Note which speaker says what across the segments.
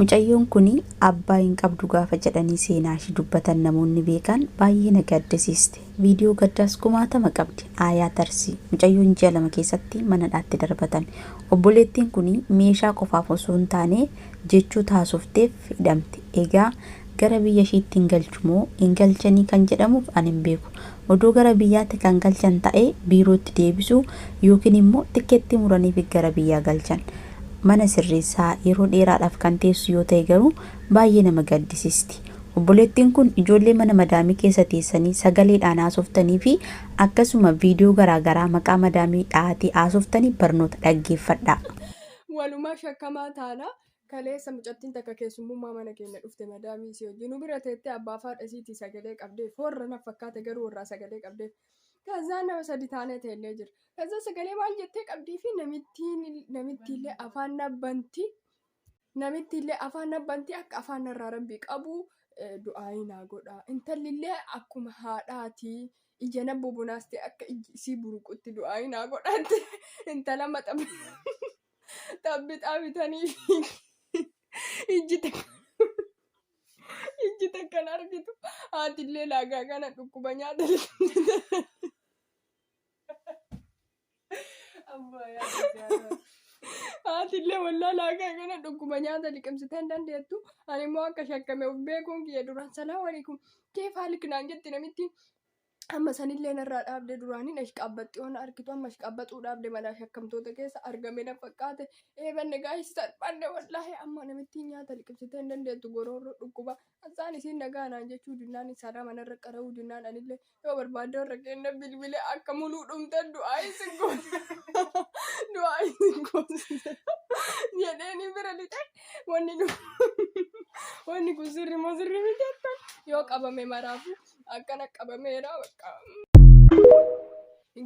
Speaker 1: Mucayyoon kuni abbaa hin qabdu gaafa jedhanii seenaa ishee dubbatan namoonni beekan baay'ee na gaddisiiste. Viidiyoo gaddaas kumaatama qabdi. Aayaa tarsii mucayyoon ji'a 2 keessatti manadhaatti darbatame. Obboleettiin kuni meeshaa qofaaf osoo hin taane jechuu taasifteef hidhamte. Egaa gara biyya ishiitti hin galchumoo hin galchanii kan jedhamuuf ani hin beeku. Odoo gara biyyaatti kan galchan ta'e biirootti deebisuu yookiin immoo tikeetti muraniif gara biyyaa galchan. Mana sirreessaa yeroo dheeraadhaaf kan teessu yoo ta'e garuu baay'ee nama gaddisiisti. Obboleettiin kun ijoollee mana madaamii keessa teessanii sagaleedhaan haasoftanii fi akkasuma viidiyoo garaagaraa maqaa madaamii dhahaatii haasoftanii barnoota dhaggeeffadhaa.
Speaker 2: Walumaa shakkamaa taana kaleessa mucattiin takka keessummaa mana keenya dhufte madaamii si wajjin bira teettee abbaa faadha isiitii sagalee qabdee warra na fakkaate garuu warraa sagalee qabdee. Kazaan nama sadi taanee teellee jira. Kazaan sagalee maal jettee qabdii fi namittiillee afaan nabbanti. Namittiillee afaan nabbanti akka afaan narraa rabbii qabu du'aayi naa godha. Intallillee akkuma haadhaati. Ija na bubunaas ta'e akka isii buruqutti du'aayi naa godhaatti. Intala xabbiixaa bitanii ijji takkan argitu. Haatillee laagaa kana dhukkuba nyaata. Haatillee wallaa laagaa kana dhukkuba nyaata liqimsitee hin dandeettu. Ani immoo akka shakkame of beekuun kiyya duraan salaamu alaikum keef haalik naan jetti namitti amma sanillee narraa dhaabde duraanii ashqaabbaxxii waan argitu amma ashqaabbaxuu dhaabde malaa shakkamtoota keessa argame na fakkaate eebanne gaayis salphanne wallaahi amma namitti nyaata liqimsitee hin dandeettu goroorroo dhukkuba asaan isiin nagaanaan jechuu dinnaan isaadhaa manarra qara'uu dinnaan anillee yoo barbaadde warra kenna bilbilee akka muluu dhumte du'aayi singoosise jedheeni bira lixe wanni kun sirri moo sirri miti yoo qabame maraafu akkana qabameera bakka.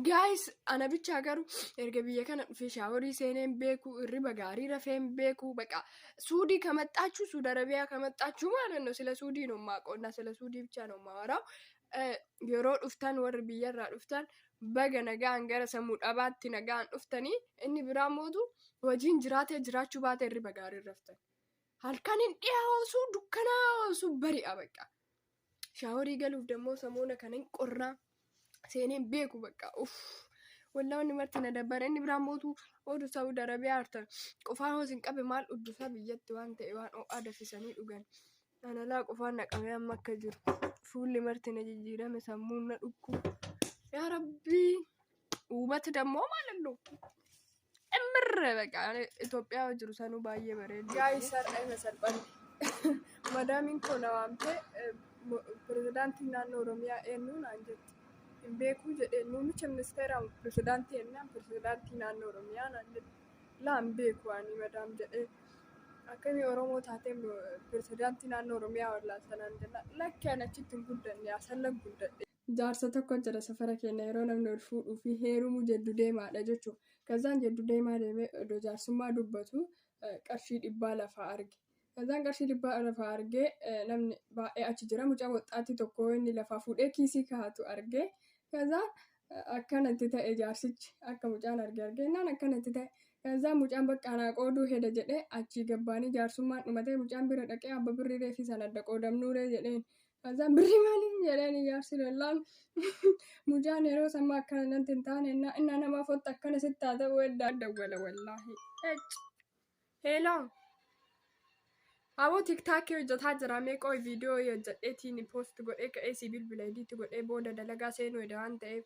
Speaker 2: Guys, ana bichaa garuu erga biyya kana dhufee shaaworii seeneen beeku irriba gaarii rafeen beeku baqa suudii kamaxxaachuu suuda arabiyaa kamaxxaachuu maalan no sila suudii nommaa qonna sila suudii bichaa nommaa waraa yeroo dhuftan warri biyyarraa dhuftan baga nagaan gara sammuu dhabaatti nagaan dhuftanii inni biraa mootu hojiin jiraatee jiraachuu baate irriba gaarii raftan halkan hin dhiyaa'oosu dukkanaa bari'a baqa. Shaaworii galuuf dammoo samoona kana hin qorraa seeneen beeku bakka wallaa wanni marti na dabbara inni biraan mootu oduu Saawud Arabiyaa hartan qofaan hoos hin qabe maal uddusaa biyyatti waan ta'e waan ho'aa dafisanii dhugan analaa qofaan naqamee amma akka jiru fuulli marti na jijjiirame sammuun na dhukku yaa rabbii uumati dammoo maalalloo immirre bakka Itoophiyaa jiru sanuu baay'ee bareeda. Gaayis har'a isa salphan madaamiin koo na waamtee pirezidaantiin naannoo Oromiyaa eenyuun naan jetti. Hin beekuu jedhee muummicha ministeeraan pirezidaantii ennaan pirezidaantii naannoo Oromiyaa naan jetti. Laan beeku ani madaam jedhee akkamii Oromoo taateen pirezidaantii naannoo Oromiyaa wallaalsanaan jenna. Lakki ani achitti hin guddanne asallan guddadhe. Jaarsa tokko jira safara keenya yeroo namni ol fuudhuu fi heerumuu jedhu deemaadha jechuudha. Kazaan jedhu deemaa deemee odoo jaarsummaa dubbatu qarshii 100 lafaa arge. Kazaan qarshii 100 lafaa argee namni baay'ee achi jira mucaa waxxaatii tokko inni lafaa fuudhee kiisii kaa'atu argee kazaan akkanatti ta'e jaarsichi akka mucaan argee naan akkanatti ta'e kazaan mucaan baqqaanaa qooduu heda jedhee achii gabbaanii jaarsummaan dhumatee mucaan bira dhaqee abba birrii reefi sana adda qoodamnuuree jedheen kazaan birrii maaliif jedheen jaarsi lallaan mucaan yeroo sammaa akkana nanti hin taane innaa namaa fotta akkana sitti haa ta'u edda dawwala wallaahi. Hello. Aboo tiktaakii hojjetaa jira meeqoo viidiyoo hojjedheetiin poost godhee ka'ee si bilbila idiitti godhee booda dalagaa seenuu edda waan ta'eef.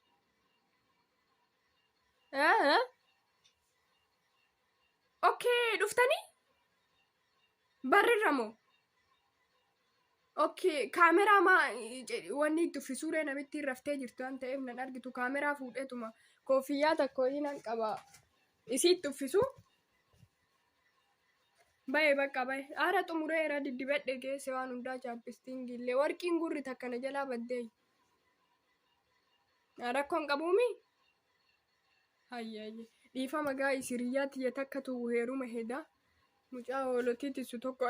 Speaker 2: Okay, dhuftanii? Barreerra moo? Okay, kaameraa wanni itti uffisuuree namitti raftee jirtu waan ta'eef nan argitu kaameraa fuudheetuma koofiyyaa takko nan qaba isii itti uffisu. Baay'ee bakka baay'ee haara xumureera diddibadhe geesse waan hundaa chaappistiin illee warqiin gurri takka na jalaa baddee rakkoon qabuumi hayyayye dhiifama gaa isiriyyaa tiyya takka tu heeruma heda mucaa hoolotii tissu tokko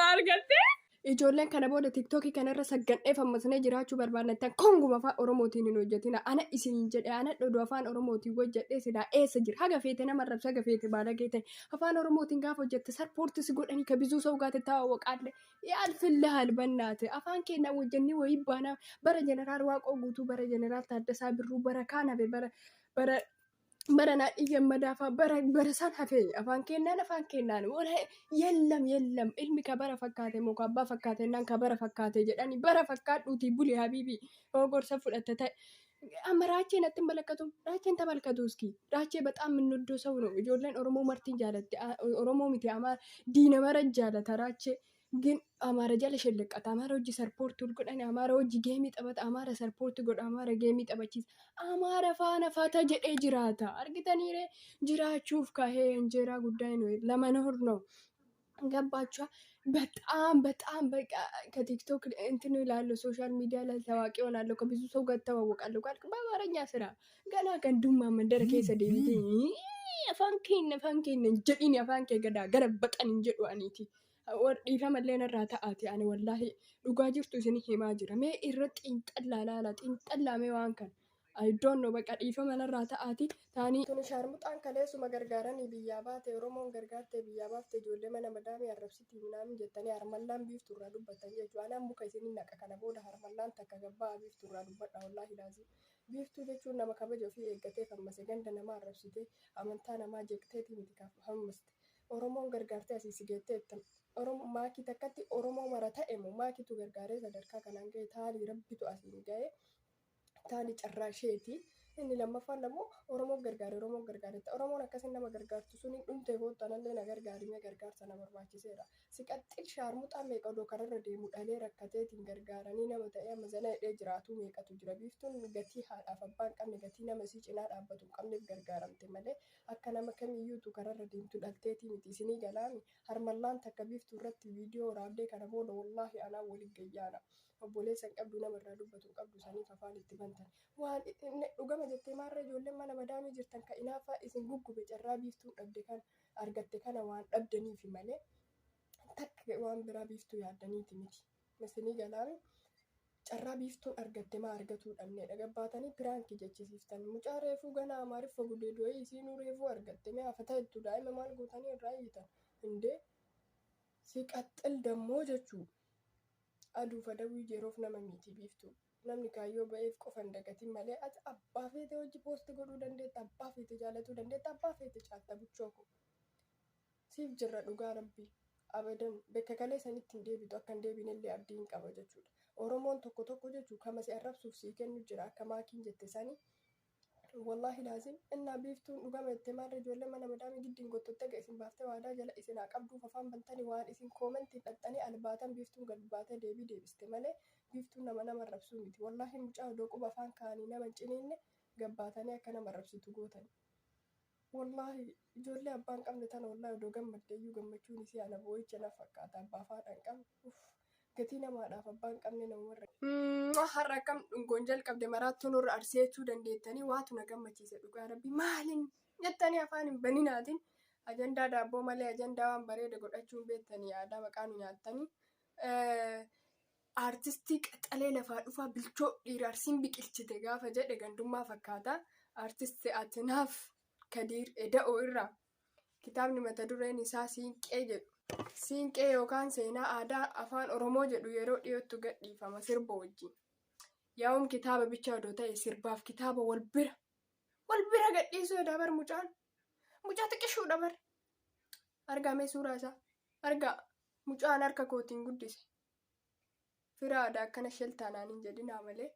Speaker 2: argatte ijoolleen kana booda tiktookii kanarra saggadhee fammasnee jiraachuu barbaadnettan konguma afaan oromootiin hin hojjetina ana isiniin jedhe ana dhodhu afaan oromootiin hojjedhee sidaa eessa jira haga feete nama rabsa haga feete baalagee ta'e afaan oromootiin gaafa hojjette sarpoortis godhanii ka bizuu sa'u gaate taawwaqaalle yaalfillahal bannaate afaan keenya hojjennee wayii baanaa bara jeneraal waaqoo guutuu bara jeneraal Taaddasaa Birruu bara kaan hafe bara naadhii gammadaafaa bara san hafe afaan kennaan yellam ilmi ka bara fakkaate moo ka abbaa fakkaate naan ka bara fakkaate jedhanii bara fakkaadhuutii buli habiibii yoo gorsa fudhatte ta'e amma raachee natti hin balakatu raacheen ta balakatu uski raachee በጣም የምንወደው ሰው ነው ijoolleen oromoo martiin jaalatte oromoo miti amaara diina mara jaalata raachee ግን amaara jala shellaqata amaara hojii sarpoortii godhan amaara hojii geemii taphata amaara sarpoortii godha amaara geemii taphachiisa amaara faana fata jedhee jiraata argitaniire jiraachuuf kahee እንጀራ ጉዳይ ነው ለመኖር ነው ገባችሁ በጣም በቃ ከቲክቶክ እንትን ይላሉ ሶሻል ሚዲያ ላይ ታዋቂ ሆናለሁ ከብዙ ሰው ጋር ተዋወቃለሁ ካልክ በአማርኛ ስራ ገና ገንዱማ መንደር ከሰ ዴቪቲ አፋንኬን ጀዲን አፋንኬ ገዳ ገረበቀን እንጀዱ አኒቲ dhiifamallee narraa ta'aati ani wallaahi dhugaa jirtu isin himaa jira mee irra xiinxallaa mee waan kan I don't know baqa dhiifama narraa ta'aati taanii tuni shaarmuxaan kaleessuma gargaaranii biyyaa baate oromoon gargaarte biyyaa baafte ijoollee mana madaamii arrabsitii minaamin jettanii harmallaan biifturraa dubbatan jechuudha anaan muka isin naqa kana booda harmallaan takka gabbaa biifturraa dubbadha wallaahi laazim biiftuu jechuun nama kabaja ofii eeggatee fammase ganda nama arrabsitee amantaa namaa jeeqteetii miti hammaste oromoon gargaartee asii sigeetteetta oromoo maakii takkatti oromoo mara ta'e moo maakiitu gargaaree sadarkaa kanaan ga'e taanii rabbitu asiin ga'e taanii carraa isheeti inni lammaffaan ammoo oromoo gargaaretti oromoon akkasin nama gargaartu sun hin dhumte foottanallee na gargaarimee gargaarsa na barbaachiseera siqaxxil shaarmuxaa meeqa odoo kararra deemu dhalee rakkateetiin gargaaranii nama ta'ee amma zana hidhee jiraatu meeqatu jira biiftuun gatii haadhaaf abbaan qabne gatii nama sii cinaa dhaabbatu qabneef gargaaramte malee akka nama kamiyyuutu kararra deemtu dhalteetii miti isinii galaami harmallaan takka biiftuu irratti viidiyoo waraabdee kana booda wallaahi anaa waliin gayyaana obboleessan qabdu namarraa dubbatu qabdu saniif afaan itti bantan waan dhugama jettee maarra ijoolleen mana madaamii jirtan ka inaafaa isin guggube carraa biiftuu dhabde kan argatte kana waan dhabdaniifi malee takka waan biraa biiftuu yaaddaniiti miti isinii galaami carraa biiftuun argatte maa argatuu dhabne dhagabbaatanii piraankii jechisiiftan mucaa reefuu ganaa amaariffa gudee du'ee isiinuu reefuu argatte mee hafata jettu daa'ima maal gootanii irraa iyyitan hundee siqaxxil dammoo jechuu aduuf adawii yeroof nama miti biiftuu namni kaayyoo ba'eef qofan dagatiin malee ati abbaa feete hojii poosti godhuu dandeetta abbaa feete jaalatuu dandeetta abbaa feete caatta buchooko siif jirra dhugaa rabbii abadan bakka kalee sanitti hin deebitu akka hin deebinellee abdii hin qaba jechuudha oromoon tokko jechuu kama si arrabsuuf sii kennu jira akka maakiin jette sanii wallaahi laazim innaa biiftuun dhugama jettee maarra ijoollee mana madaamii giddiin gottotte ga isin baaftee waadaa jala isinaa qabduuf afaan bantanii waan isin koomentiin dhaxxanii albaatan biiftuun gad baatee deebiste malee biiftuun nama arrabsuu miti wallaahi mucaa odoo quba afaan kaanii nama ciniinne gabbaatanii akka nama arrabsitu gootan wallaahi ijoollee abbaan qabne tana wallaahi odoo gammaddeeyyuu gammachuun isii ana boo'icha na fakkaata abbaa afaan qabne gatii namaadhaaf abbaan qabne nama warra har'a akkam dhungoon jalqabde maraattuu nurra arseechuu dandeettanii waatu na gammachiise dhugaa rabbii maaliin jettanii afaan hin baninaatiin ajandaa daabboo malee ajandaa waan bareeda godhachuun beektanii aadaa maqaa nu nyaattanii aartistii qaxalee lafaa dhufaa bilchoo dhiiraarsiin biqilchite gaafa jedhe gandummaa fakkaata aartistii Atinaaf Kadiir Eda'oo irraa kitaabni mata dureen isaa Siinqee jedhu Siinqee yookaan seenaa aadaa afaan Oromoo jedhu yeroo dhiyootti gadhiifama sirba wajjin. Yaa'um kitaaba bicha odoo ta'e sirbaaf kitaaba wal bira gadhiisuu dabar mucaa xiqqishuu dabar. Argamee suuraa isaa argaa mucaan harka kootiin guddise. Fira aadaa akkana sheltaanaan hin jedhinaa malee.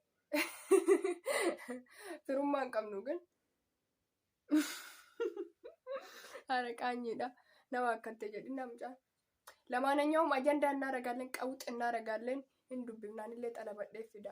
Speaker 2: Firummaan qabnu gan. Haara qaanyiidha. nama akkante jedhina mucaan lamaananyawum ajanda እናረጋለን ቀውጥ እናረጋለን እንዱብናን ለጠለበደ ፊዳ